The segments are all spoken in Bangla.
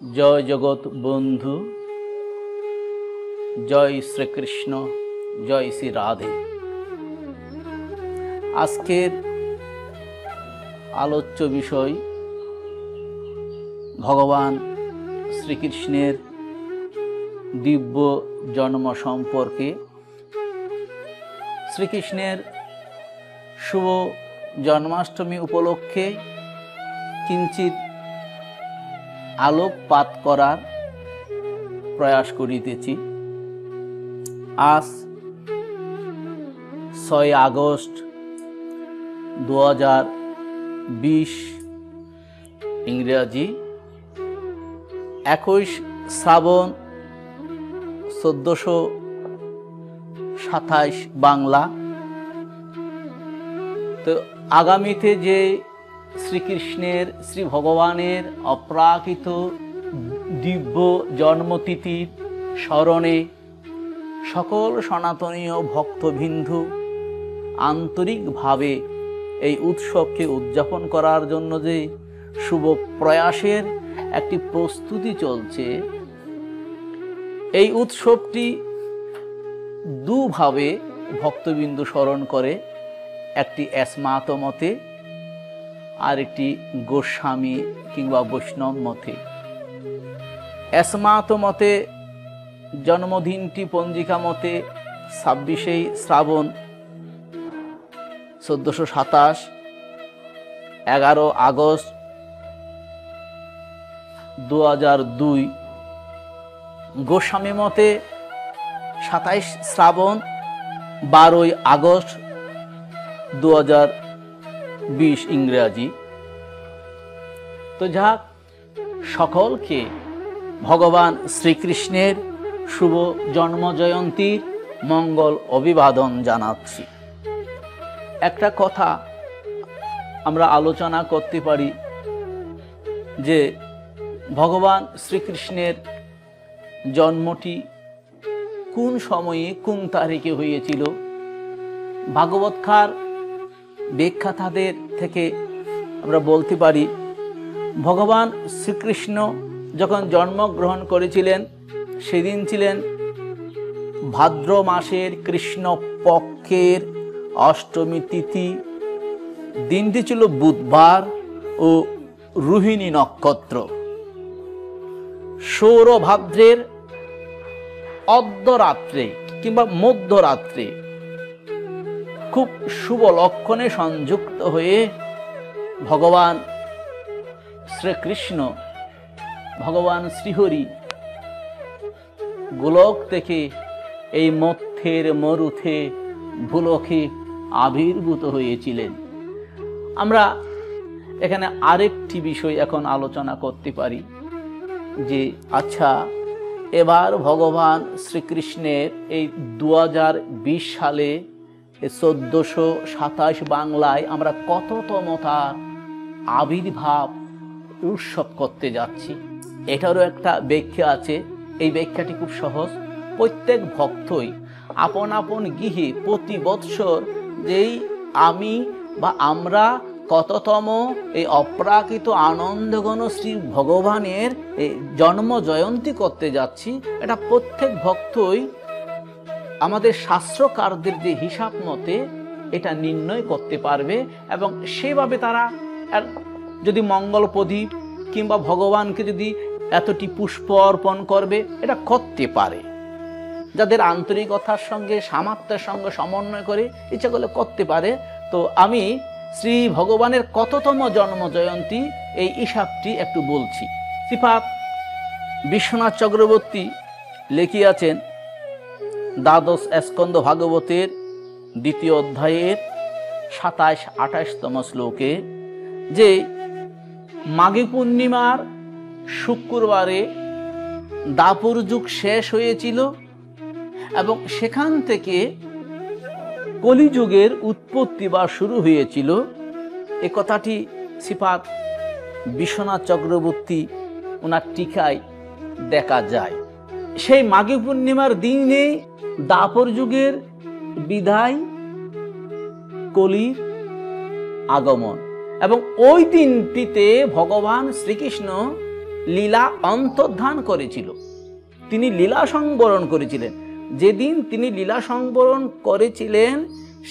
जय जगत बंधु, जय श्रीकृष्ण, जय श्री राधे। आजकेर आलोच्य विषय भगवान श्रीकृष्णेर दिव्य जन्म सम्पर्के। श्रीकृष्णेर शुभ जन्माष्टमी उपलक्षे किंचित आलोकपात करार प्रयास करितेछि। आज 6 আগস্ট 2020 इंग्राजी, 21 শ্রাবণ 1427 बांगला। तो आगामीते जे श्रीकृष्णेर श्री भगवानेर अपराकृत दिव्य जन्मतिथिर स्मरणे सकल सनातनीय भक्तबिंदु आंतरिक भावे এই उत्सवके उद्यापन करार जन्य जे शुभ प्रयासेर एकटी प्रस्तुति चलছে। এই उत्सवटी दुभावे भक्तबिंदु स्मरण करे, एकटी अस्मात मते और एकटी गोस्वामी किंबा वैष्णव मते। अस्मात मते जन्मदिनटी पंजिका मते 26 শ্রাবণ 1427, 11 আগস্ট 2002। गोस्वामी मते 27 শ্রাবণ 12 আগস্ট 2020 इंग्राजी। तो जाक सकल के भगवान श्रीकृष्णेर शुभ जन्म जयंतीर मंगल अभिवादन जानाচ্ছি। একটা কথা আমরা আলোচনা করতে পারি যে ভগবান শ্রীকৃষ্ণের জন্মটি কোন সময়ে কোন তারিখে হয়েছিল। ভাগবতকার ব্যাখ্যাতাদের থেকে আমরা বলতে পারি ভগবান শ্রীকৃষ্ণ যখন জন্মগ্রহণ করেছিলেন সেদিন ছিলেন ভাদ্র মাসের কৃষ্ণ পক্ষের অষ্টমী তিথি। দিনটি ছিল বুধবার ও রোহিণী নক্ষত্র। সৌরভাদ্রের অর্ধরাত্রে কিংবা মধ্যরাত্রে खूब शुभ लक्षणे संयुक्त हुए भगवान श्रीकृष्ण भगवान श्रीहरि गोलक थेके এই মধ্যের মরুথে ভুলকে আবির্ভূত হয়েছিলেন। আমরা এখানে আরেকটি বিষয় এখন আলোচনা করতে পারি যে আচ্ছা এবার ভগবান শ্রীকৃষ্ণের এই 2020 সালে 1427 বাংলায় আমরা কততম তার আবির্ভাব উৎসব করতে যাচ্ছি। এটারও একটা ব্যাখ্যা আছে। এই ব্যাখ্যাটি খুব সহজ। প্রত্যেক ভক্তই আপন আপন গৃহে প্রতি বৎসর যেই আমি বা আমরা কততম এই অপ্রাকৃত আনন্দঘন শ্রী ভগবানের এই জন্ম জয়ন্তী করতে যাচ্ছি, এটা প্রত্যেক ভক্তই আমাদের শাস্ত্রকারদের যে হিসাব মতে এটা নির্ণয় করতে পারবে এবং সেভাবে তারা যদি মঙ্গল প্রদীপ কিংবা ভগবানকে যদি এতটি পুষ্প অর্পণ করবে এটা করতে পারে। যাদের আন্তরিকতার সঙ্গে সামর্থ্যের সঙ্গে সমন্বয় করে ইচ্ছা করলে করতে পারে। তো আমি শ্রী ভগবানের কততম জন্ম জয়ন্তী এই হিসাবটি একটু বলছি। শ্রীপাদ বিশ্বনাথ চক্রবর্তী লিখিয়াছেন দ্বাদশ স্কন্দ ভাগবতের 2য় অধ্যায়ের 27-28তম শ্লোকে যে মাঘী পূর্ণিমার শুক্রবারে দাপর যুগ শেষ হয়েছিল এবং সেখান থেকে কলিযুগের উৎপত্তি বা শুরু হয়েছিল। এ কথাটি শ্রীপাদ বিশ্বনাথ চক্রবর্তী ওনার টিকায় দেখা যায়। সেই মাঘী পূর্ণিমার দিনে দাপর যুগের বিদায়, কলির আগমন এবং ওই দিনটিতে ভগবান শ্রীকৃষ্ণ লীলা অন্তর্ধান করেছিল, তিনি লীলা সংবরণ করেছিলেন। যেদিন তিনি লীলা সংবরণ করেছিলেন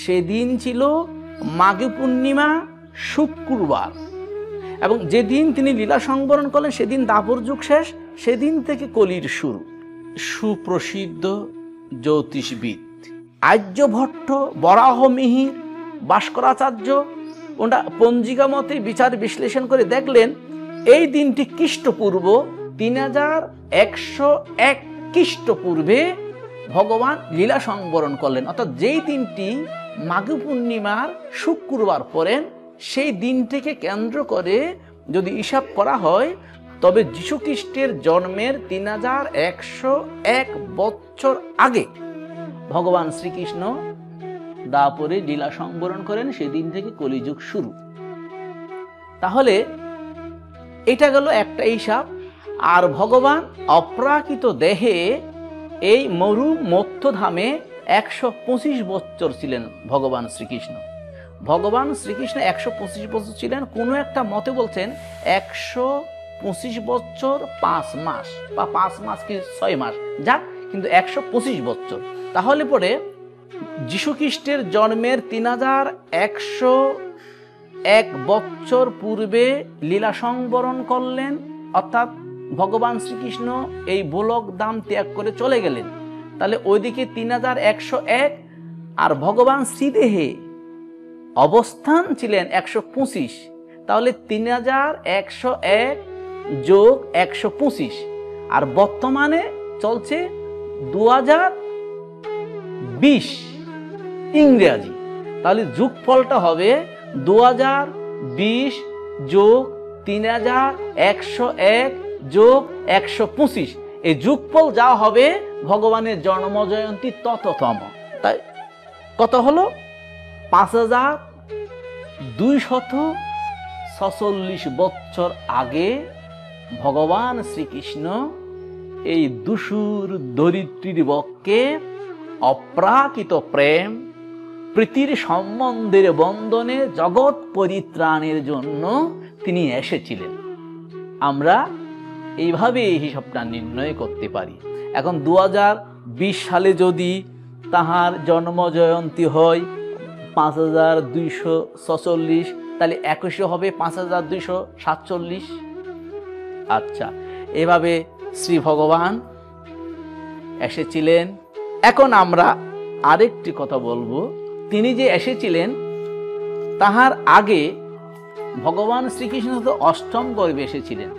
সেদিন ছিল মাঘী পূর্ণিমা, শুক্রবার, এবং যেদিন তিনি লীলা সংবরণ করলেন সেদিন দাপর যুগ শেষ, সেদিন থেকে কলির শুরু। সুপ্রসিদ্ধ জ্যোতিষবিদ আর্যভট্ট, বরাহমিহির, ভাস্করাচার্য ওটা পঞ্জিকা মতে বিচার বিশ্লেষণ করে দেখলেন এই দিনটি খ্রিস্টপূর্ব 3101 খ্রিস্টপূর্বে ভগবান লীলা সংবরণ করলেন। অর্থাৎ যেই দিনটি মাঘী পূর্ণিমার শুক্রবার পড়েন সেই দিনটিকে কেন্দ্র করে যদি হিসাব করা হয় তবে যীশু খ্রিস্টের জন্মের 3101 বছর আগে ভগবান শ্রীকৃষ্ণ দাপরে লীলা সংবরণ করেন, সেদিন থেকে কলিযুগ শুরু। তাহলে এটা গেল একটা হিসাব। আর ভগবান অপ্রাকৃত দেহে এই মরু মধ্যধামে 125 বছর ছিলেন ভগবান শ্রীকৃষ্ণ। ভগবান শ্রীকৃষ্ণ 125 বছর ছিলেন। কোনো একটা মতে বলছেন 125 বছর 5 মাস বা 5 মাস কি 6 মাস, যাক, কিন্তু 125 বছর। তাহলে পরে যীশু খ্রিস্টের জন্মের 3101 বছর পূর্বে লীলা সংবরণ করলেন, অর্থাৎ ভগবান শ্রীকৃষ্ণ এই ভোলক ধাম ত্যাগ করে চলে গেলেন। তাহলে ওইদিকে 3101 আর ভগবান শ্রীদেহে অবস্থান ছিলেন 125, তাহলে 3101 যোগ 125, আর বর্তমানে চলছে 2020 ইংরেজি। তাহলে যোগফলটা হবে 2020 যোগ 3101 যোগ 125। এই যোগফল যা হবে ভগবানের জন্ম জয়ন্তী তততম। তাই কত হলো? 5246 বছর আগে ভগবান শ্রীকৃষ্ণ এই দুসুর দরিদ্রীর বক্ষে অপ্রাকৃত প্রেম, প্রীতির সম্বন্ধের বন্ধনে জগৎ পরিত্রাণের জন্য তিনি এসেছিলেন। আমরা এইভাবে এই হিসাবটা নির্ণয় করতে পারি। এখন 2020 সালে যদি তাহার জন্ম জয়ন্তী হয় 5246, তাহলে 21 হবে 5247। আচ্ছা, এভাবে শ্রী ভগবান এসেছিলেন। এখন আমরা আরেকটি কথা বলবো, তিনি যে এসেছিলেন তাহার আগে ভগবান শ্রীকৃষ্ণ তো অষ্টম গর্ভে এসেছিলেন,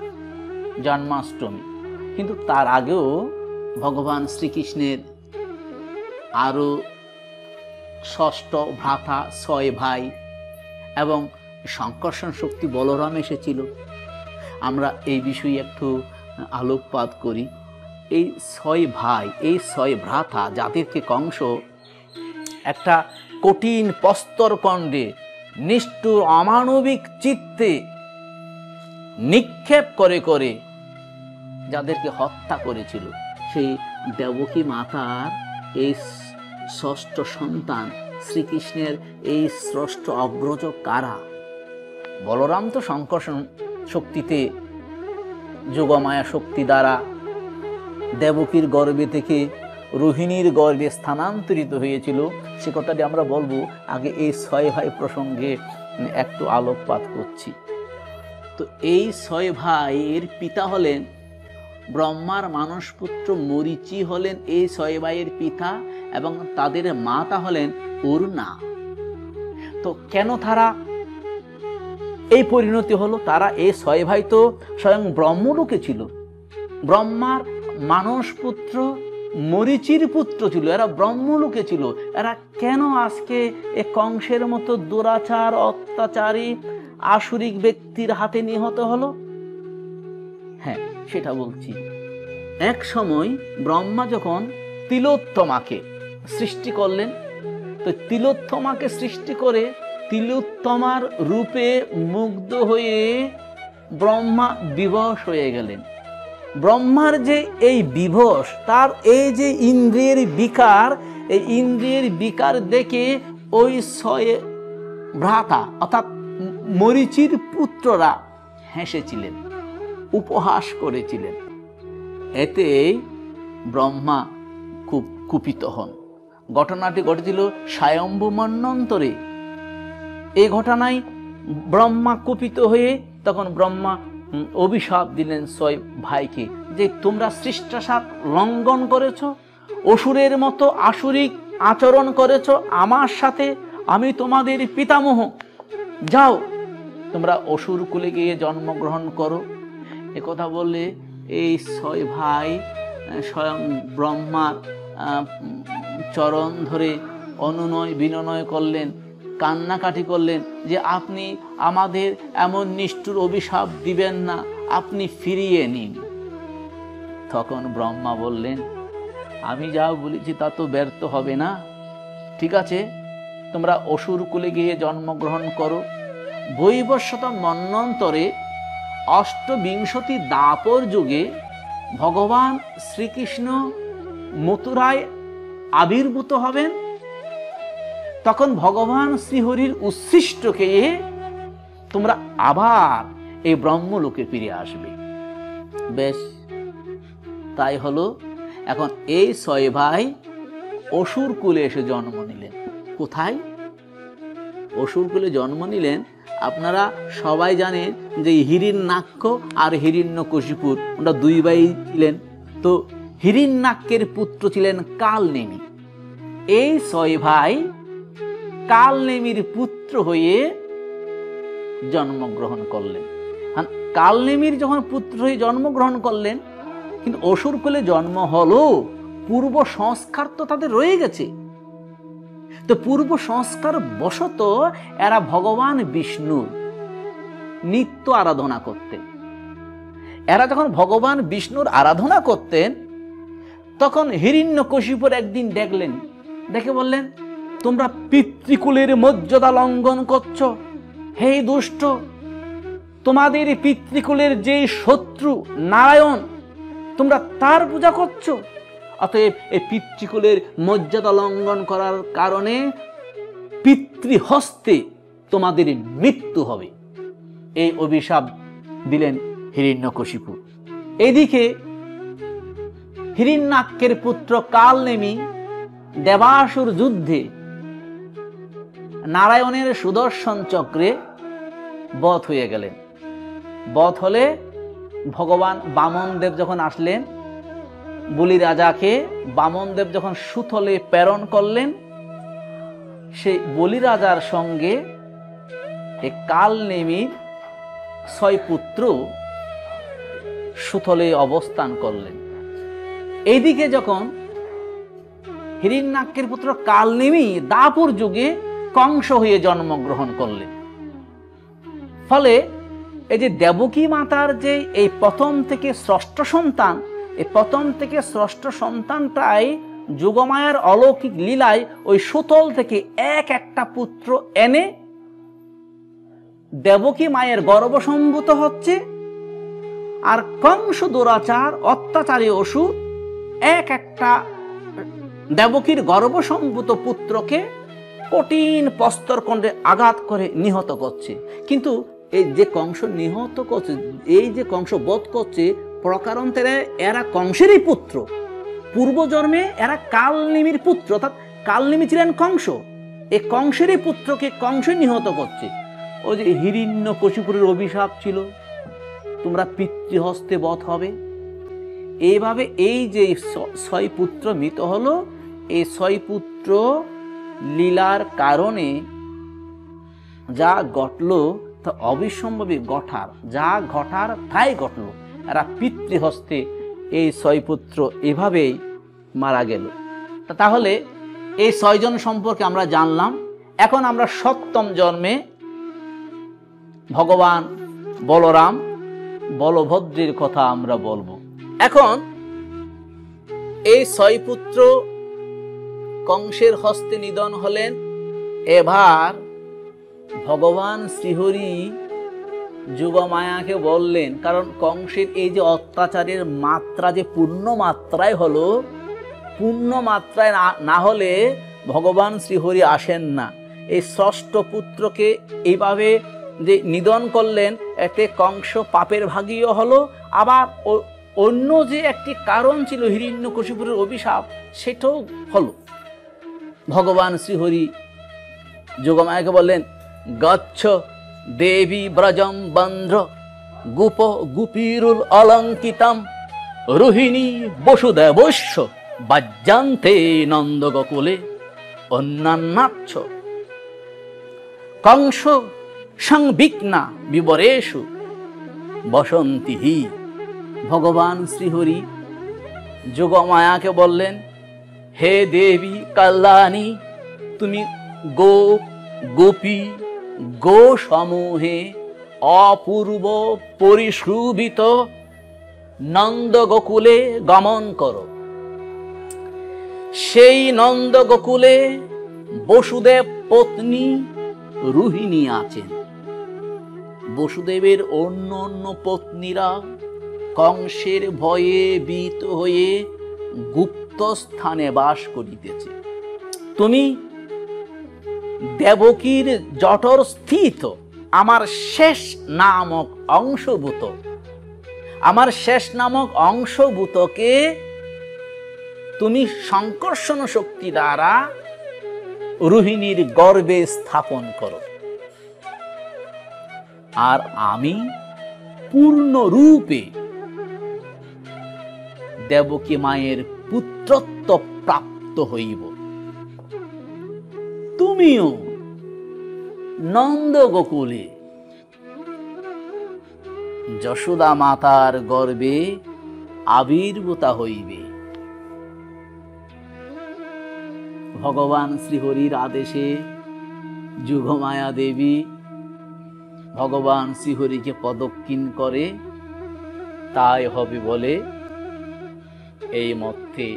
জন্মাষ্টমী, কিন্তু তার আগেও ভগবান শ্রীকৃষ্ণের আরো 6 ভ্রাতা, 6 ভাই এবং সংকর্ষণ শক্তি বলরাম এসেছিল। আমরা এই বিষয়ে একটু আলোকপাত করি। এই 6 ভাই, এই 6 ভ্রাতা, যাদেরকে কংস একটা কঠিন প্রস্তরখণ্ডে নিষ্ঠুর অমানবিক চিত্তে নিক্ষেপ করে করে যাদেরকে হত্যা করেছিল, সেই দেবকী মাতার এই 6ষ্ঠ সন্তান শ্রীকৃষ্ণের এই 6ষ্ঠ অগ্রজ কারা? বলরাম তো সংকর্ষণ শক্তিতে, যোগমায়া শক্তি দ্বারা দেবকীর গর্ভে থেকে রোহিণীর গর্ভে স্থানান্তরিত হয়েছিল। সে কথাটি আমরা বলবো, আগে এই 6 ভাই প্রসঙ্গে একটু আলোকপাত করছি। তো এই 6 ভাইয়ের পিতা হলেন ব্রহ্মার মানসপুত্র মরীচি, হলেন এই 6 ভাইয়ের পিতা, এবং তাদের মাতা হলেন অরুণা। তো কেন তারা এই পরিণতি হলো? তারা এই 6 ভাই তো স্বয়ং ব্রহ্মলোকে ছিল, ব্রহ্মার মানসপুত্র মরীচির পুত্র ছিল, এরা ব্রহ্মলোকে ছিল। এরা কেন আজকে এ কংসের মতো দুরাচার, অত্যাচারী, আসুরিক ব্যক্তির হাতে নিহত হলো? হ্যাঁ, সেটা বলছি। এক সময় ব্রহ্মা যখন তিলোত্তমাকে সৃষ্টি করলেন, তো তিলোত্তমাকে সৃষ্টি করে তিলোত্তমার রূপে মুগ্ধ হয়ে ব্রহ্মা বিবশ হয়ে গেলেন। ব্রহ্মার যে এই বিবশ, তার এই যে ইন্দ্রিয়ের বিকার, এই ইন্দ্রিয়ের বিকার দেখে ওই 6 ভ্রাতা অর্থাৎ মরীচির পুত্ররা হেসেছিলেন। উপহাস করেছিলেন। এতে ব্রহ্মা খুব কুপিত হন। ঘটনাটি ঘটেছিল স্বয়ম্ভু মন্বন্তরে। এই ঘটনায় ব্রহ্মা কুপিত হয়ে তখন ব্রহ্মা অভিশাপ দিলেন ছয় ভাইকে যে তোমরা শিষ্টাচার লঙ্ঘন করেছ, অসুরের মতো আসুরিক আচরণ করেছ আমার সাথে, আমি তোমাদের পিতামহ, যাও তোমরা অসুর কুলে গিয়ে জন্মগ্রহণ করো। একথা বললে এই ছয় ভাই স্বয়ং ব্রহ্মার চরণ ধরে অনুনয় বিনয় করলেন, কান্নাকাটি করলেন যে আপনি আমাদের এমন নিষ্ঠুর অভিশাপ দিবেন না, আপনি ফিরিয়ে নিন। তখন ব্রহ্মা বললেন আমি যা বলেছি তা তো ব্যর্থ হবে না, ঠিক আছে তোমরা অসুর কুলে গিয়ে জন্মগ্রহণ করো। বৈবস্বত মন্বন্তরে অষ্টবিংশতি দাপর যুগে ভগবান শ্রীকৃষ্ণ মথুরায় আবির্ভূত হবেন। তখন ভগবান শ্রীহরির উচ্ছিষ্টকে তোমরা আবার এই ব্রহ্মলোকে ফিরে আসবে। বেশ, তাই হলো। এখন এই ছয় ভাই অসুর কুলে এসে জন্ম নিলেন। কোথায় অসুর কুলে জন্ম নিলেন? আপনারা সবাই জানেন যে হিরণ্যাক্ষ আর হিরণ্যকশিপুর ওরা দুই ভাই ছিলেন। তো হিরণ্যাক্ষের পুত্র ছিলেন কালনেমি। এই ছয় ভাই কালনেমির পুত্র হয়ে জন্মগ্রহণ করলেন। কালনেমির যখন পুত্র হয়ে জন্মগ্রহণ করলেন, কিন্তু অসুর কুলে জন্ম হলো, পূর্ব সংস্কার তো তাদের রয়ে গেছে। তো পূর্ব সংস্কার বশত এরা ভগবান বিষ্ণুর নিত্য আরাধনা করতেন। এরা যখন ভগবান বিষ্ণুর আরাধনা করতেন, তখন হিরণ্যকশিপুর একদিন দেখলেন, দেখে বললেন তোমরা পিতৃকুলের মর্যাদা লঙ্ঘন করছো, হে দুষ্ট, তোমাদের পিতৃকুলের যে শত্রু নারায়ণ, তোমরা তার পূজা করছো, অতএব এই পিতৃকুলের মর্যাদা লঙ্ঘন করার কারণে পিতৃহস্তে তোমাদের মৃত্যু হবে। এই অভিশাপ দিলেন হিরণ্যকশিপু। এদিকে হিরণ্যাক্ষের পুত্র কালনেমি দেবাসুর যুদ্ধে নারায়ণের সুদর্শন চক্রে বধ হয়ে গেলেন। বধ হলে ভগবান বামনদেব যখন আসলেন, বলি রাজাকে বামনদেব যখন সুথলে প্রেরণ করলেন, সেই বলি রাজার সঙ্গে কালনেমির ছয় পুত্র সুথলে অবস্থান করলেন। এইদিকে যখন হিরণ্যাক্ষের পুত্র কালনেমি দাপর যুগে কংস হয়ে জন্মগ্রহণ করলেন। ফলে এই যে দেবকী মাতার যে এই প্রথম থেকে ষষ্ঠ সন্তান, এই প্রথম থেকে ষষ্ঠ সন্তানটাই যোগমায়ার অলৌকিক লীলায় ওই সুতল থেকে এক একটা পুত্র এনে দেবকী মায়ের গর্ভসম্ভূত হচ্ছে, আর কংস দুরাচার অত্যাচারী অসুর এক একটা দেবকীর গর্ভসম্ভূত পুত্রকে কঠিন প্রস্তরখণ্ডে আঘাত করে নিহত করছে। কিন্তু এই যে কংস নিহত করছে, এই যে কংস বধ করছে, প্রকারান্তরে এরা কংসেরই পুত্র। পূর্বজন্মে এরা কালনেমির পুত্র, অর্থাৎ কালনেমি ছিলেন কংস, এই কংসেরই পুত্রকে কংস নিহত করছে। ওই যে হিরণ্যকশিপুরের অভিশাপ ছিল, তোমরা পিতৃহস্তে বধ হবে। এইভাবে এই যে ছয় পুত্র মৃত হলো, এই ছয় পুত্র লীলার কারণে যা ঘটল তা অবিসম্ভাবী ঘটার, যা ঘটার তাই ঘটল। এরা পিতৃহস্তে এই ছয় পুত্র এভাবেই মারা গেল। তাহলে এই ছয়জন সম্পর্কে আমরা জানলাম। এখন আমরা সপ্তম জন্মে ভগবান বলরাম বলভদ্রের কথা আমরা বলবো। এখন এই ছয় পুত্র কংসের হস্তে নিধন হলেন। এবার ভগবান শ্রীহরি যোগমায়াকে বললেন, কারণ কংসের এই যে অত্যাচারের মাত্রা যে পূর্ণ মাত্রায় হলো, পূর্ণ মাত্রায় না হলে ভগবান শ্রীহরি আসেন না। এই ষষ্ঠ পুত্রকে এইভাবে যে নিধন করলেন, এতে কংস পাপের ভাগীও হলো, আবার অন্য যে একটি কারণ ছিল হিরণ্যকশিপুরের অভিশাপ, সেটাও হলো। ভগবান শ্রীহরি যোগমায়াকে বললেন, গচ্ছ দেবী ব্রজম বন্ধ্র গোপ গোপীরুল অলঙ্কিতম রোহিণী বসুদেবস্য বাজ্যান্তে নন্দ গোকুলে অন্যান্যাচ্ছ কংস সংবিঘ্না বিবরেষু বসন্তি হি। ভগবান শ্রীহরি যোগমায়াকে বললেন, হে দেবী কল্যাণী, তুমি গোপী গো সমূহে অপূর্ব পরিশোভিত নন্দ গোকুলে গমন করো। সেই নন্দ গোকুলে বসুদেব পত্নী রোহিণী আছেন। বসুদেবের অন্য অন্য পত্নীরা কংসের ভয়ে ভীত হয়ে গুপ্ত স্থানে বাস করিতেছে। তুমি দেবকীর জঠর স্থিত আমার শেষ নামক অংশভূতকে তুমি সংকর্ষণ শক্তি দ্বারা রোহিণীর গর্ভে স্থাপন করো, আর আমি পূর্ণরূপে দেবকী মায়ের পুত্রত্ব প্রাপ্ত হইব। তুমিও নন্দ গোকুলে যশোদা মাতার গর্ভে আবির্ভূতা হইবে। ভগবান শ্রীহরির আদেশে যোগমায়া দেবী ভগবান শ্রীহরিকে প্রদক্ষিণ করে, তাই হবে বলে এই মধ্যে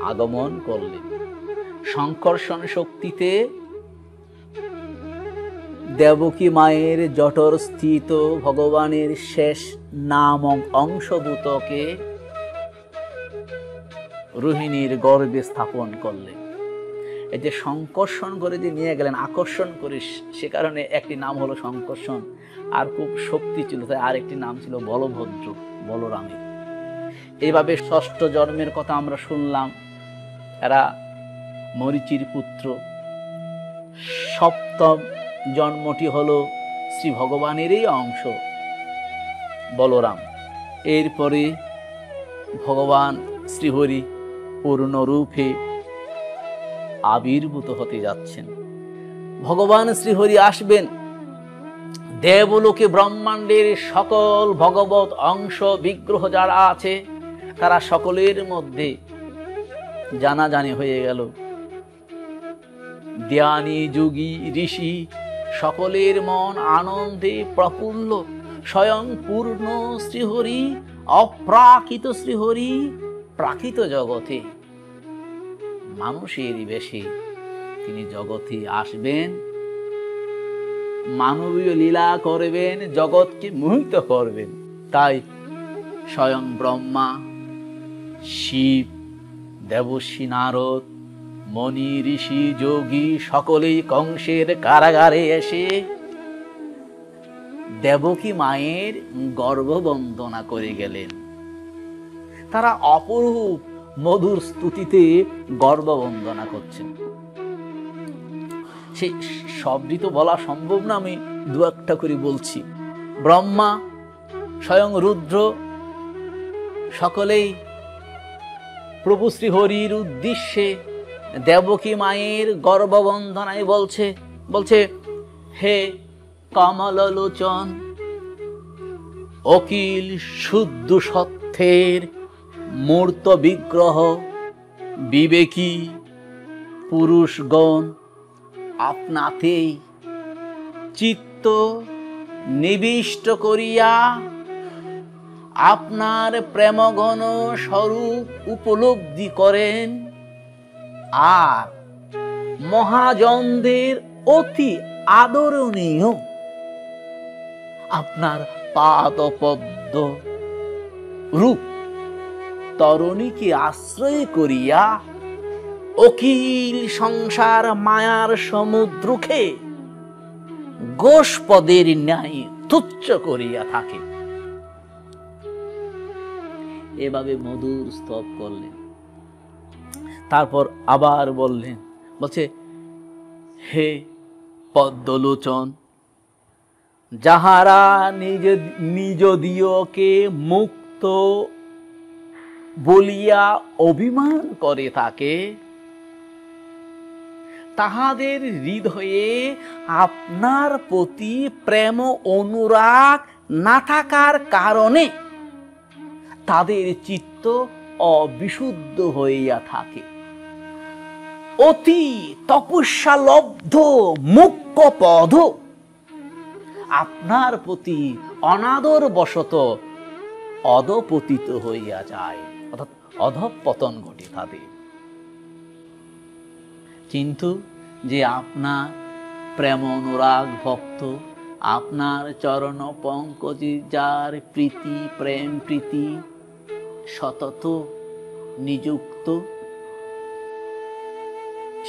আগমন করলেন। সংকর্ষণ শক্তিতে দেবকী মায়ের জঠর স্থিত ভগবানের শেষ নামক অংশভূতকে রোহিণীর গর্ভে স্থাপন করলেন। এই যে সংকর্ষণ করে যে নিয়ে গেলেন, আকর্ষণ করে, সে কারণে একটি নাম হলো সংকর্ষণ। আর খুব শক্তি ছিল, তাই আরেকটি নাম ছিল বলভদ্র, বলরামের। এইভাবে ষষ্ঠ জন্মের কথা আমরা শুনলাম। এরা মরীচির পুত্র। সপ্তম জন্মটি হলো শ্রী ভগবানেরই অংশ, বলরাম। এরপরে ভগবান শ্রীহরি পূর্ণরূপে আবির্ভূত হতে যাচ্ছেন। ভগবান শ্রীহরি আসবেন, দেবলোকে ব্রহ্মাণ্ডের সকল ভগবত অংশ বিগ্রহ যারা আছে, তারা সকলের মধ্যে জানাজানি হয়ে গেল। জ্ঞানী যোগী ঋষি সকলের মন আনন্দে প্রফুল্ল। স্বয়ং পূর্ণ শ্রীহরি, অপ্রাকৃত শ্রীহরি প্রাকৃত জগতে মানুষের বেশে তিনি জগতে আসবেন, মানবীয় লীলা করবেন, জগৎকে মোহিত করবেন। তাই স্বয়ং ব্রহ্মা, শিব, দেবর্ষি নারদ, মনি, ঋষি, যোগী সকলেই কংসের কারাগারে এসে দেবকী মায়ের গর্ভবন্দনা করে গেলেন। তারা অপরূপ মধুর স্তুতিতে গর্ভবন্দনা করছেন। সেই সবই তো বলা সম্ভব না, আমি দু একটা করে বলছি। ব্রহ্মা, স্বয়ং রুদ্র সকলেই প্রভু শ্রীহরির উদ্দেশ্যে দেবকী মায়ের গর্ভবন্দনায় বলছে হে কমললোচন, অখিল শুদ্ধ সত্যের মূর্ত বিগ্রহ, বিবেকী পুরুষগণ, আপনাতেই চিত্ত নিবিষ্ট করিয়া আপনার প্রেমঘন স্বরূপ উপলব্ধি করেন, আর মহাজনদের অতি আদরণীয় আপনার পাদপদ্ম রূপ তরণীকে আশ্রয় করিয়া অখিল সংসার মায়ার সমুদ্রকে গোষ্পদের ন্যায় তুচ্ছ করিয়া থাকে। এভাবে মধুর স্তব করলেন। তারপর আবার বললেন, বলছে, হে পদ্মলোচন, যাহারা নিজ দিয়কে মুক্ত বলিয়া অভিমান করে থাকে, তাহাদের হৃদয়ে আপনার প্রতি প্রেম অনুরাগ না থাকার কারণে তাদের চিত্ত অবিশুদ্ধ হইয়া থাকে। অতি তপস্যালব্ধ মুখ্য পদ আপনার প্রতি অনাদর বশত অধপতিত হইয়া যায়, অর্থাৎ অধঃপতন ঘটে তাদের। কিন্তু যে আপনার প্রেম অনুরাগ ভক্ত, আপনার চরণ পঙ্কজে যার প্রীতি প্রেম প্রীতি সতত নিযুক্ত,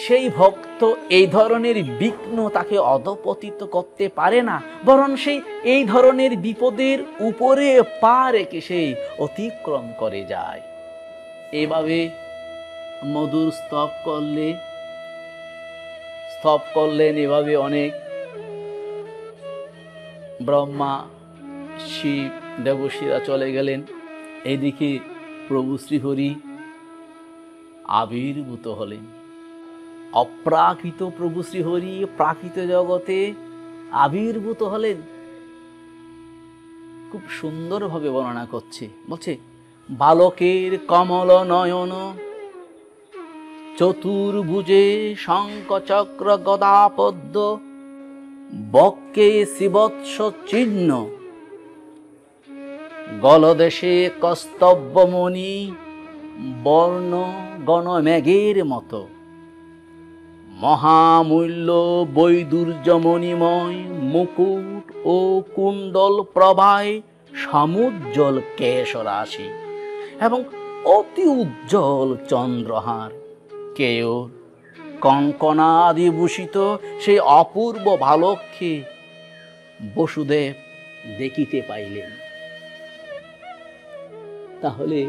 সেই ভক্ত এই ধরনের বিঘ্ন তাকে অধপতিত করতে পারে না, বরং সেই এই ধরনের বিপদের উপরে পা রেখে সেই অতিক্রম করে যায়। এভাবে মধুর স্তব করলেন। এভাবে অনেক ব্রহ্মা শিব দেবশীরা চলে গেলেন। এইদিকে প্রভু শ্রীহরি আবির্ভূত হলেন। অপ্রাকৃত প্রভু শ্রীহরি প্রাকৃত জগতে আবির্ভূত হলেন। খুব সুন্দরভাবে বর্ণনা করছে, বলছে, বালকের কমল নয়ন, চতুর্ভুজে শঙ্খ চক্র গদা পদ্ম, বক্ষে শ্রীবৎস চিহ্ন, গলদেশে কস্তব্যমণি, বর্ণ গণমেঘের মতো, মহামূল্য বৈদুর্যমণিময় মুকুট ও কুণ্ডল প্রভায় সমুজ্জ্বল কেশরাশি এবং অতি উজ্জ্বল চন্দ্রহার, কেয়র কঙ্কণাদি ভূষিত সেই অপূর্ব বালককে বসুদেব দেখিতে পাইলেন। তাহলে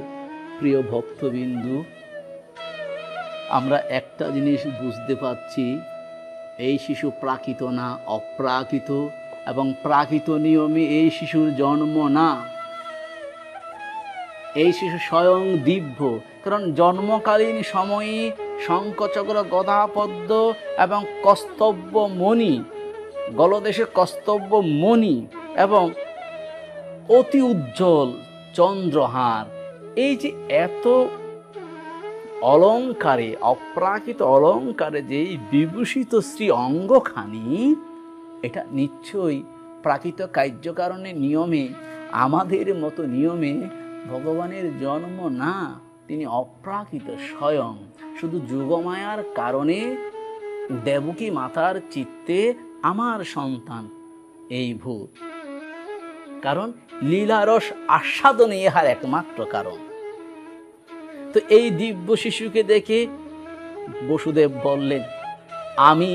প্রিয় ভক্তবিন্দু, আমরা একটা জিনিস বুঝতে পারছি, এই শিশু প্রাকৃত না, অপ্রাকৃত, এবং প্রাকৃত নিয়মে এই শিশুর জন্ম না। এই শিশু স্বয়ং দিব্য, কারণ জন্মকালীন সময়ে শঙ্খচক্র গদা পদ্ম এবং কস্তব্য মণি, গলদেশে কস্তব্য মণি এবং অতি উজ্জ্বল চন্দ্রহার, এই যে এত অলঙ্কারে, অপ্রাকৃত অলঙ্কারে যে বিভূষিত শ্রী অঙ্গখানি, এটা নিশ্চয়ই প্রাকৃত কার্যকারণের নিয়মে, আমাদের মতো নিয়মে ভগবানের জন্ম না। তিনি অপ্রাকৃত স্বয়ং, শুধু যুগমায়ার কারণে দেবকী মাতার চিত্তে আমার সন্তান এই ভূত, কারণ লীলারস আস্বাদনে ইহার একমাত্র কারণ। তো এই দিব্য শিশুকে দেখে বসুদেব বললেন, আমি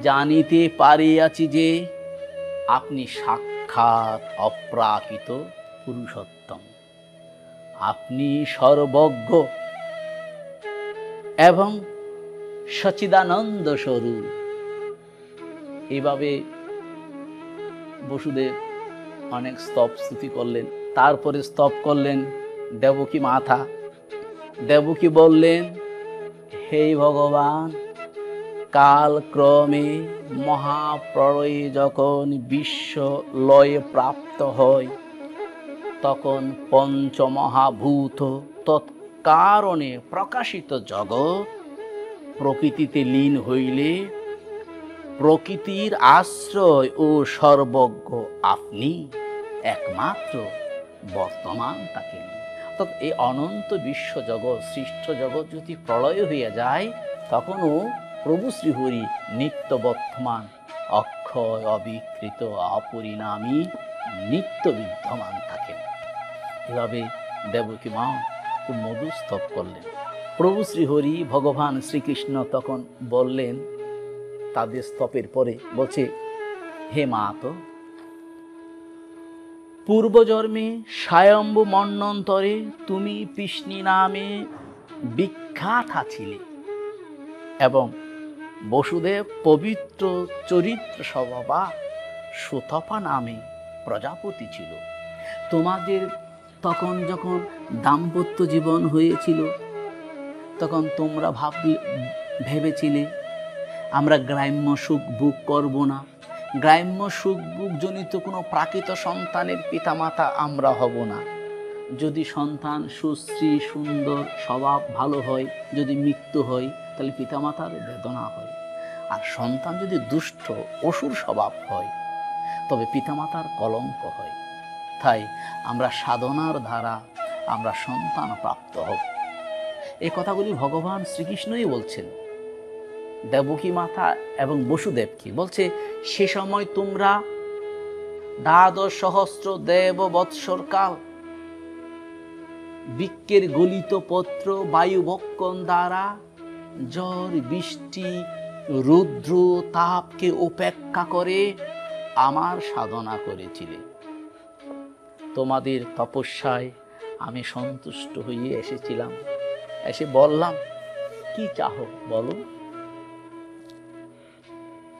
জানিতে পারিয়াছি যে আপনি সাক্ষাৎ অপ্রাকৃত পুরুষোত্তম, আপনি সর্বজ্ঞ এবং সচিদানন্দ স্বরূপ। এভাবে বসুদেব অনেক স্তব স্তুতি করলেন। তারপরে স্তব করলেন দেবকী মাতা। দেবকী বললেন, হে ভগবান, কালক্রমে মহাপ্রলয়ে যখন বিশ্ব লয়ে প্রাপ্ত হয়, তখন পঞ্চমহাভূত তৎকারণে প্রকাশিত জগৎ প্রকৃতিতে লীন হইলে প্রকৃতির আশ্রয় ও সর্বজ্ঞ আপনি একমাত্র বর্তমান থাকেন। অর্থাৎ এই অনন্ত বিশ্ব জগৎ, সৃষ্ট জগৎ যদি প্রলয় হইয়া যায়, তখনও প্রভু শ্রীহরি নিত্য বর্তমান, অক্ষয় অবিকৃত অপরিণামী, নিত্য বিদ্যমান থাকেন। এভাবে দেবকী মা খুব মধুর স্তব করলেন। প্রভু শ্রীহরি ভগবান শ্রীকৃষ্ণ তখন বললেন, তাদের স্তবের পরে বলছে, হে মাত, পূর্বজন্মে স্বয়ম্ভু মন্বন্তরে তুমি পিষ্ণি নামে বিখ্যাতা ছিলে এবং বসুদেব পবিত্র চরিত্র স্বভাবা সুতপা নামে প্রজাপতি ছিল। তোমাদের তখন যখন দাম্পত্য জীবন হয়েছিল, তখন তোমরা ভেবেছিলে আমরা গ্রাম্য সুখ ভোগ করব না, গ্রাম্য সুখ ভোগ জনিত কোনো প্রাকৃত সন্তানের পিতামাতা আমরা হব না। যদি সন্তান সুশ্রী সুন্দর স্বভাব ভালো হয়, যদি মৃত্যু হয় তাহলে পিতামাতার বেদনা হয়, আর সন্তান যদি দুষ্ট অসুর স্বভাব হয় তবে পিতামাতার কলঙ্ক হয়। তাই আমরা সাধনার দ্বারা আমরা সন্তান প্রাপ্ত হব। এই কথাগুলি ভগবান শ্রীকৃষ্ণই বলছেন দেবকী মাতা এবং বসুদেবকে। বলছে সে সময় তোমরা দ্বাদশ সহস্র দেব বৎসর কাল বৃক্ষের গলিত পত্র বায়ু ভক্ষণ দ্বারা ঝড় বৃষ্টি রৌদ্র তাপকে উপেক্ষা করে আমার সাধনা করেছিলে। তোমাদের তপস্যায় আমি সন্তুষ্ট হয়ে এসেছিলাম, এসে বললাম কি চাও বলো।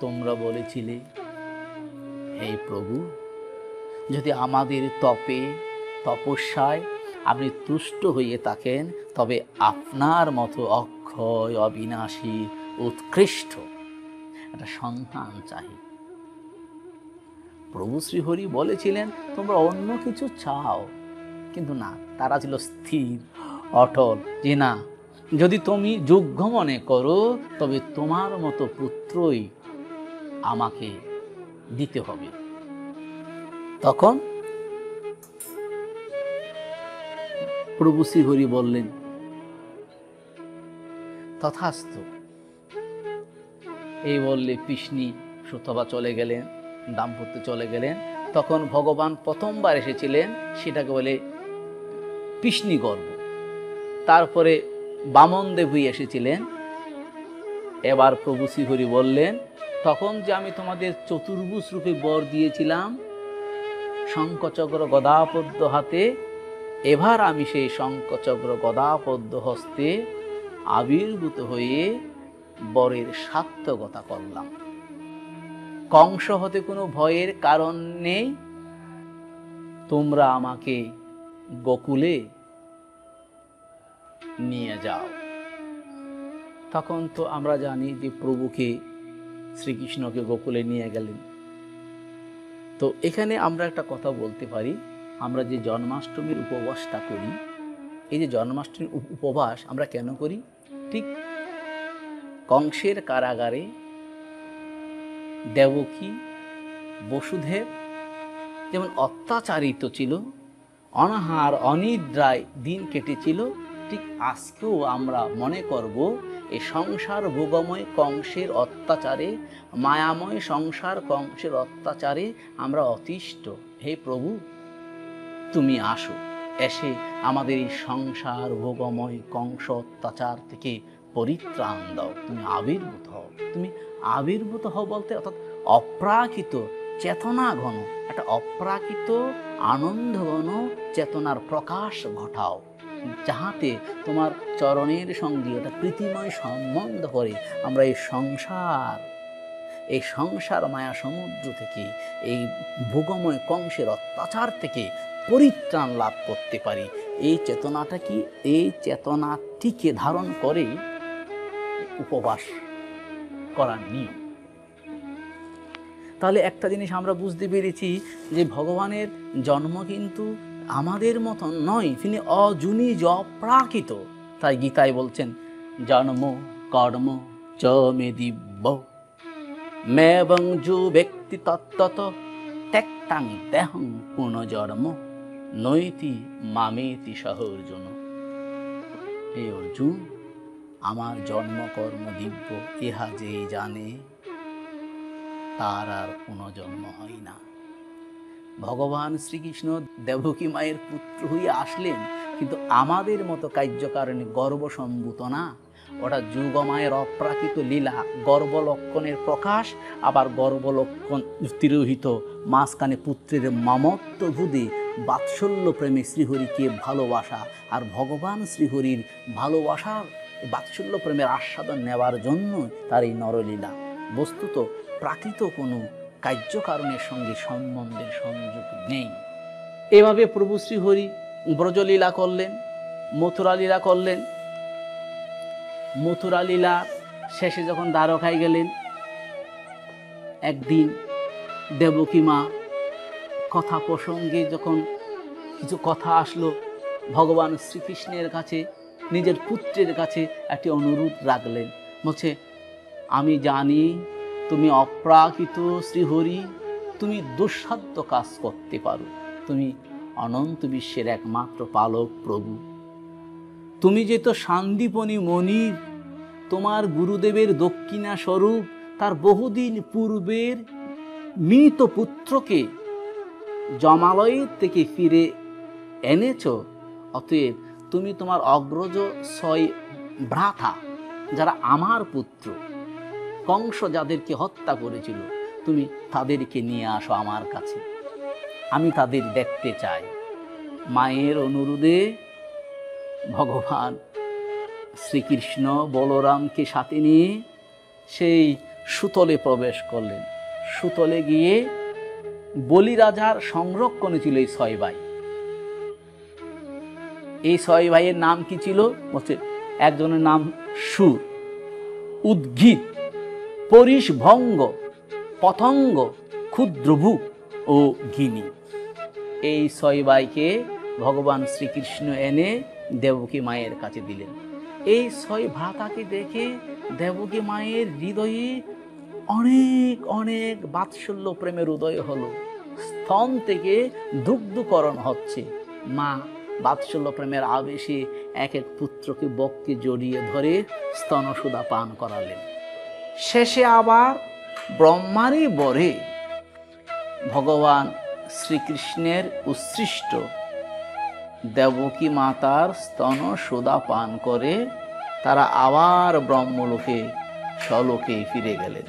তোমরা বলেছিলে হে প্রভু, যদি আমাদের তপস্যায় আপনি তুষ্ট হয়ে থাকেন তবে আপনার মতো অক্ষয় অবিনাশী উৎকৃষ্ট একটা সন্তান চাই। প্রভু শ্রীহরি বলেছিলেন তোমরা অন্য কিছু চাও, কিন্তু না, তারা ছিল স্থির অটল যে না, যদি তুমি যোগ্য মনে করো তবে তোমার মতো পুত্রই আমাকে দিতে হবে। তখন প্রভু শ্রীহরি বললেন তথাস্তু। এই বললে পিষ্ণি সুতপা চলে গেলেন, দাম্পত্য চলে গেলেন। তখন ভগবান প্রথমবার এসেছিলেন, সেটাকে বলে পিষ্ণি গর্ভ। তারপরে বামন দেবী এসেছিলেন। এবার প্রভু শ্রীহরি বললেন তখন যে আমি তোমাদের চতুর্ভুজ রূপে বর দিয়েছিলাম শঙ্খচক্র গদাপদ্ম হাতে, এবার আমি সেই শঙ্খচক্র গদাপদ্ম হস্তে আবির্ভূত হয়ে বরের সার্থকতা করলাম। কংস হতে কোনো ভয়ের কারণ নেই, তোমরা আমাকে গোকুলে নিয়ে যাও। তখন তো আমরা জানি যে প্রভুকে শ্রীকৃষ্ণকে গোকুলে নিয়ে গেলেন। তো এখানে আমরা একটা কথা বলতে পারি, আমরা যে জন্মাষ্টমীর উপবাসটা করি, এই যে জন্মাষ্টমীর উপবাস আমরা কেন করি? ঠিক কংসের কারাগারে দেবকী বসুদেব যেমন অত্যাচারিত ছিল, অনাহার অনিদ্রায় দিন কেটেছিল, ঠিক আজকেও আমরা মনে করব এই সংসার ভোগময় কংসের অত্যাচারে, মায়াময় সংসার কংসের অত্যাচারে আমরা অতিষ্ঠ। হে প্রভু, তুমি আসো, এসে আমাদের এই সংসার ভোগময় কংস অত্যাচার থেকে পরিত্রাণ দাও, তুমি আবির্ভূত হও। তুমি আবির্ভূত হও বলতে অর্থাৎ অপ্রাকৃত চেতনা ঘন, একটা অপ্রাকৃত আনন্দ ঘন চেতনার প্রকাশ ঘটাও, যাহাতে তোমার চরণের সঙ্গে একটা প্রীতিময় সম্বন্ধ করে আমরা এই সংসার মায়া সমুদ্র থেকে, এই ভোগময় কংসের অত্যাচার থেকে পরিত্রাণ লাভ করতে পারি। এই চেতনাটা কি, এই চেতনাটিকে ধারণ করে উপবাস করার নিয়ম। তাহলে একটা জিনিস আমরা বুঝতে পেরেছি যে ভগবানের জন্ম কিন্তু আমাদের মতন নয়, তিনি অজুনিজ অপ্রাকৃত। তাই গীতায় বলছেন জন্ম কর্ম চ মে দিব্য মেবং যু ব্যক্তি তত্ত্বত ত্যক্তাং দেহং পুনর্জন্ম নৈতি মামেতি সহ অর্জুন। হে অর্জুন, আমার জন্মকর্ম দিব্য, ইহা যে জানে তার আর পুনর্জন্ম হয় না। ভগবান শ্রীকৃষ্ণ দেবকী মায়ের পুত্র হয়ে আসলেন, কিন্তু আমাদের মতো কার্যকারণে গর্বসম্ভূত না, ওটা যুগমায়ের অপ্রাকৃত লীলা, গর্ভলক্ষণের প্রকাশ, আবার গর্ভলক্ষণ তিরোহিত মাঝখানে পুত্রের মামত্ব ভুদে বাৎসল্য প্রেমে শ্রীহরিকে ভালোবাসা, আর ভগবান শ্রীহরির ভালোবাসার বাৎসল্য প্রেমের আস্বাদন নেওয়ার জন্য তার এই নরলীলা। বস্তুত প্রাকৃত কোনো কার্যকারণের সঙ্গে সম্বন্ধের সংযোগ নেই। এভাবে প্রভু শ্রীহরি ব্রজলীলা করলেন, মথুরা লীলা করলেন। মথুরা লীলা শেষে যখন দ্বারকায় গেলেন, একদিন দেবকী মা কথা প্রসঙ্গে যখন কিছু কথা আসলো, ভগবান শ্রীকৃষ্ণের কাছে নিজের পুত্রের কাছে একটি অনুরোধ রাখলেন। বলছে, আমি জানি তুমি অপ্রাকৃত শ্রীহরি, তুমি দুঃসাধ্য কাজ করতে পারো, তুমি অনন্ত বিশ্বের একমাত্র পালক প্রভু। তুমি যে তো শান্তিপনি মনির, তোমার গুরুদেবের দক্ষিণা স্বরূপ তার বহুদিন পূর্বের মৃত পুত্রকে জমালয় থেকে ফিরে এনেছ। অতএব তুমি তোমার অগ্রজ 6 ভ্রাতা, যারা আমার পুত্র, কংস যাদেরকে হত্যা করেছিল, তুমি তাদেরকে নিয়ে আসো আমার কাছে, আমি তাদের দেখতে চাই। মায়ের অনুরোধে ভগবান শ্রীকৃষ্ণ বলরামকে সাথে নিয়ে সেই সুতলে প্রবেশ করলেন। সুতলে গিয়ে বলি রাজার সংরক্ষণে ছিল এই 6 ভাই। এই 6 ভাইয়ের নাম কি ছিল? বলছে, একজনের নাম সুর, উদ্গীত, পরিশভঙ্গ, পতঙ্গ, ক্ষুদ্রভূ ও গিনি। এই 6 ভাইকে ভগবান শ্রীকৃষ্ণ এনে দেবকী মায়ের কাছে দিলেন। এই 6 ভ্রাতাকে দেখে দেবকী মায়ের হৃদয়ে অনেক অনেক বাৎসল্য প্রেমের উদয় হলো। স্তন থেকে দুগ্ধকরণ হচ্ছে। মা বাৎসল্য প্রেমের আবেশে এক এক পুত্রকে বক্ষে জড়িয়ে ধরে স্তনসুধা পান করালেন। শেষে আবার ব্রহ্মারই বরে ভগবান শ্রীকৃষ্ণের উৎসৃষ্ট দেবকী মাতার স্তন সুধা পান করে তারা আবার ব্রহ্মলোকে স্বলোকে ফিরে গেলেন।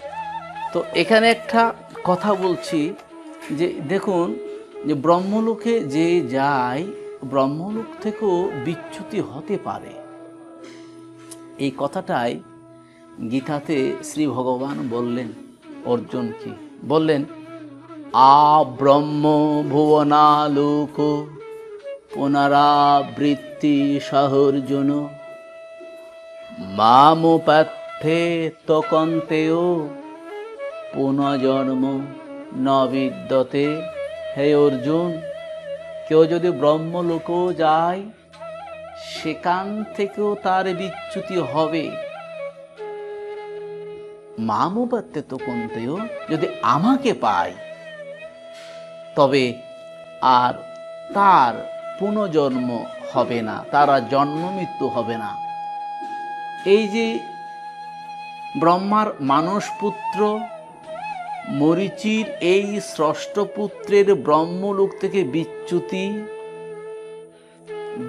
তো এখানে একটা কথা বলছি যে দেখুন, যে ব্রহ্মলোকে যে যায়, ব্রহ্মলোক থেকেও বিচ্যুতি হতে পারে। এই কথাটাই গীতাতে শ্রী ভগবান বললেন অর্জুনকে, বললেন, আ ব্রহ্ম ভুবনালোক পুনরাবৃত্তি সহর্জুন মামুপাথ্যে তকন্তেয় পুনর্জন্ম ন বিদ্যতে। হে অর্জুন, কেউ যদি ব্রহ্মলোকেও যায়, সেখান থেকেও তার বিচ্যুতি হবে। মামুপাথ্যে তকন্তেয়, যদি আমাকে পায় তবে আর তার পুনর্জন্ম হবে না, তার আর জন্ম মৃত্যু হবে না। এই যে ব্রহ্মার মানস পুত্র মরীচির এই ষষ্ঠ পুত্রের ব্রহ্মলোক থেকে বিচ্যুতি,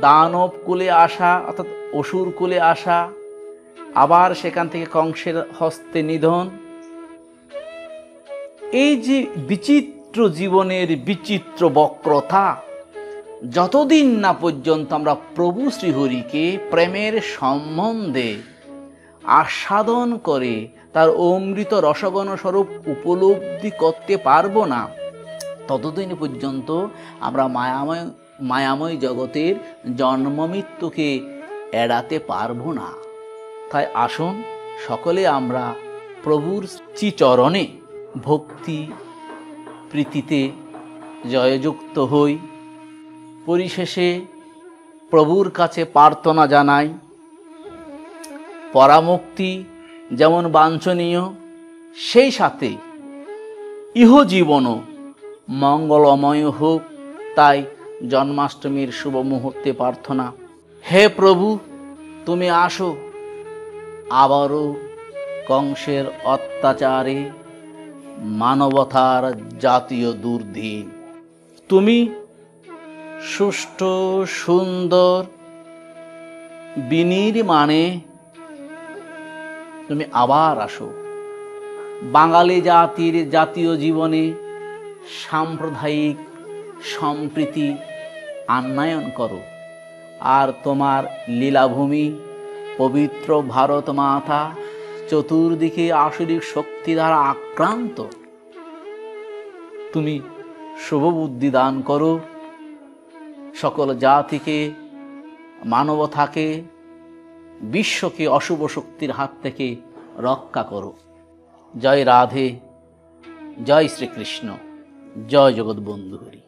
দানব কুলে আসা অর্থাৎ অসুর কুলে আসা, আবার সেখান থেকে কংসের হস্তে নিধন, এই যে বিচিত্র জীবনের বিচিত্র বক্রতা, যতদিন না পর্যন্ত আমরা প্রভু শ্রীহরিকে প্রেমের সম্বন্ধে আস্বাদন করে তার অমৃত রসগণ স্বরূপ উপলব্ধি করতে পারবো না, ততদিন পর্যন্ত আমরা মায়াময় জগতের জন্ম মৃত্যুকে এড়াতে পারবো না। তাই আসুন সকলে আমরা প্রভুর শ্রীচরণে ভক্তি প্রীতিতে জয়যুক্ত হই। পরিশেষে প্রভুর কাছে প্রার্থনা জানাই, পরামুক্তি যেমন বাঞ্ছনীয়, সেই সাথে ইহজীবনও মঙ্গলময় হোক। তাই জন্মাষ্টমীর শুভ মুহূর্তে প্রার্থনা, হে প্রভু, তুমি আসো, আবারও কংসের অত্যাচারে মানবতার জাতীয় দুর্দিন তুমি সুষ্ঠু সুন্দর বিনির্মাণে তুমি আবার আসো। বাঙালি জাতির জাতীয় জীবনে সাম্প্রদায়িক সম্প্রীতি আনয়ন করো। আর তোমার লীলাভূমি পবিত্র ভারত মাতা চতুর্দিকে আসরিক শক্তি দ্বারা আক্রান্ত। তুমি শুভ বুদ্ধি দান করো, সকল জাতিকে, মানবতাকে, বিশ্বকে অশুভ শক্তির হাত থেকে রক্ষা করো। জয় রাধে, জয় শ্রীকৃষ্ণ, জয় জগৎবন্ধু হরি।